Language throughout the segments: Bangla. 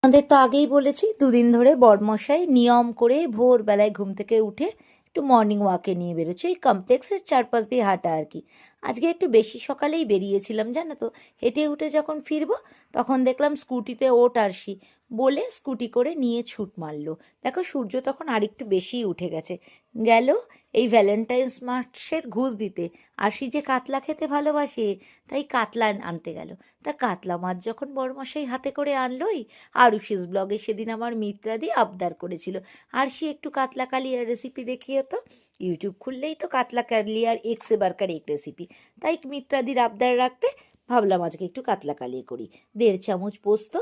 আমাদের তো আগেই বলেছি, দুদিন ধরে বরমশাই নিয়ম করে ভোরবেলায় ঘুম থেকে উঠে একটু মর্নিং ওয়াকে নিয়ে বেরোচ্ছে, ওই কমপ্লেক্সের চারপাশ দিয়ে হাঁটা আর কি। আজকে একটু বেশি সকালেই বেরিয়েছিলাম জানো তো। হেঁটে উঠে যখন ফিরবো তখন দেখলাম স্কুটিতে ওঠ আরশি বলে স্কুটি করে নিয়ে ছুট মারলো। দেখো সূর্য তখন আরেকটু বেশিই উঠে গেছে। গেল এই ভ্যালেন্টাইন্স মাসের ঘুষ দিতে। আরশি যে কাতলা খেতে ভালোবাসে, তাই কাতলা আনতে গেল। তা কাতলা মাছ যখন বড়মশাই হাতে করে আনলোই, আরুষিস ব্লগে সেদিন আমার মিত্রাদি আবদার করেছিল, আর সে একটু কাতলা কালিয়ার রেসিপি দেখিয়ে তো। ইউটিউব খুললেই তো কাতলা কালিয়ার এক সে বারকার এক রেসিপি। তাই মিত্রাদির আবদার রাখতে ভাবলাম আজকে একটু কাতলা কালিয়ে করি। 1.5 চামচ পোস্ত,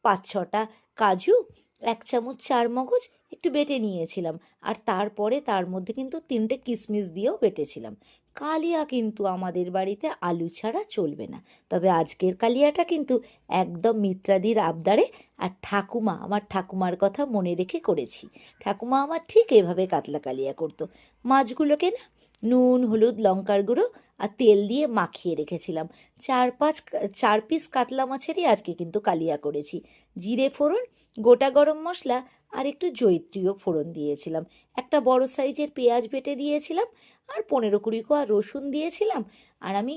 5-6টা কাজু, 1 চামচ চারমগজ একটু বেটে নিয়েছিলাম। আর তারপরে তার মধ্যে কিন্তু 3টে কিশমিশ দিয়েও বেটেছিলাম। কালিয়া কিন্তু আমাদের বাড়িতে আলু ছাড়া চলবে না। তবে আজকের কালিয়াটা কিন্তু একদম মিত্রাদির আবদারে, আর আমার ঠাকুমার কথা মনে রেখে করেছি। ঠাকুমা আমার ঠিক এভাবে কাতলা কালিয়া করতো। মাছগুলোকে না নুন, হলুদ, লঙ্কার গুঁড়ো আর তেল দিয়ে মাখিয়ে রেখেছিলাম। 4 পিস কাতলা মাছেরই আজকে কিন্তু কালিয়া করেছি। জিরে ফোড়ন, গোটা গরম মশলা আর একটু জয়িত্রীয় ফোড়ন দিয়েছিলাম। একটা বড় সাইজের পেঁয়াজ বেটে দিয়েছিলাম, আর 15-20 কোয়া রসুন দিয়েছিলাম। আর আমি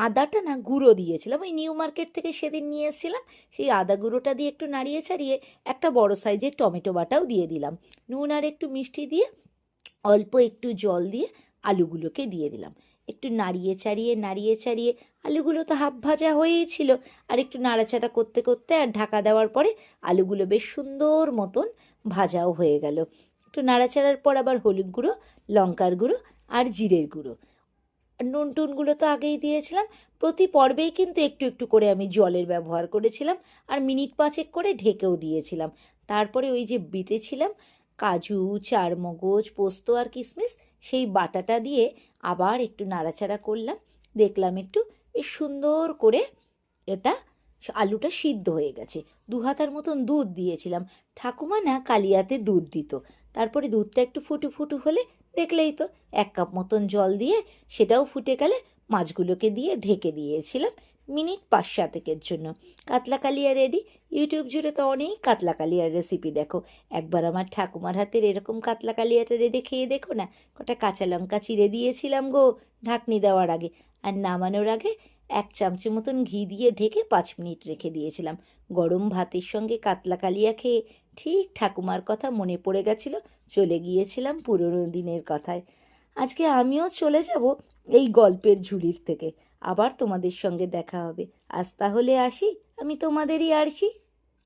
আদাটা না গুঁড়ো দিয়েছিলাম, ওই নিউ মার্কেট থেকে সেদিন নিয়ে এসেছিলাম। সেই আদা গুঁড়োটা দিয়ে একটু নাড়িয়ে ছাড়িয়ে একটা বড় সাইজের টমেটো বাটাও দিয়ে দিলাম। নুন আর একটু মিষ্টি দিয়ে অল্প একটু জল দিয়ে আলুগুলোকে দিয়ে দিলাম। একটু নাড়িয়ে চাড়িয়ে আলুগুলো তো হাফ ভাজা হয়েই ছিল, আর একটু নাড়াচাড়া করতে করতে আর ঢাকা দেওয়ার পরে আলুগুলো বেশ সুন্দর মতন ভাজাও হয়ে গেল। একটু নাড়াচাড়ার পর আবার হলুদ গুঁড়ো, লঙ্কার গুঁড়ো আর জিরের গুঁড়ো, নুন টুনগুলো তো আগেই দিয়েছিলাম। প্রতি পর্বেই কিন্তু একটু একটু করে আমি জলের ব্যবহার করেছিলাম, আর মিনিট 5 করে ঢেকেও দিয়েছিলাম। তারপরে ওই যে বেটেছিলাম কাজু, চারমগজ, পোস্ত আর কিশমিশ, সেই বাটাটা দিয়ে আবার একটু নাড়াচাড়া করলাম। দেখলাম একটু বেশ সুন্দর করে এটা আলুটা সিদ্ধ হয়ে গেছে। 2 হাতার মতন দুধ দিয়েছিলাম। ঠাকুমা না কালিয়াতে দুধ দিত। তারপরে দুধটা একটু ফুটু ফুটু হলে দেখলেই তো 1 কাপ মতন জল দিয়ে সেটাও ফুটে গেলে মাছগুলোকে দিয়ে ঢেকে দিয়েছিলাম মিনিট 5-7 জন্য। কাতলা কালিয়া রেডি। ইউটিউব জুড়ে তো অনেক কাতলা কালিয়ার রেসিপি দেখো। একবার আমার ঠাকুমার হাতের এরকম কাতলা কালিয়াটা রেঁধে খেয়ে দেখো না। কটা কাঁচা লঙ্কা চিড়ে দিয়েছিলাম গো ঢাকনি দেওয়ার আগে। আর নামানোর আগে 1 চামচের মতন ঘি দিয়ে ঢেকে 5 মিনিট রেখে দিয়েছিলাম। গরম ভাতের সঙ্গে কাতলা কালিয়া খেয়ে ঠিক ঠাকুমার কথা মনে পড়ে গেছিল। চলে গিয়েছিলাম পুরনো দিনের কথায়। আজকে আমিও চলে যাব এই গল্পের ঝুলির থেকে। আবার তোমাদের সঙ্গে দেখা হবে। আজ তাহলে আসি, আমি তোমাদেরই আরশি।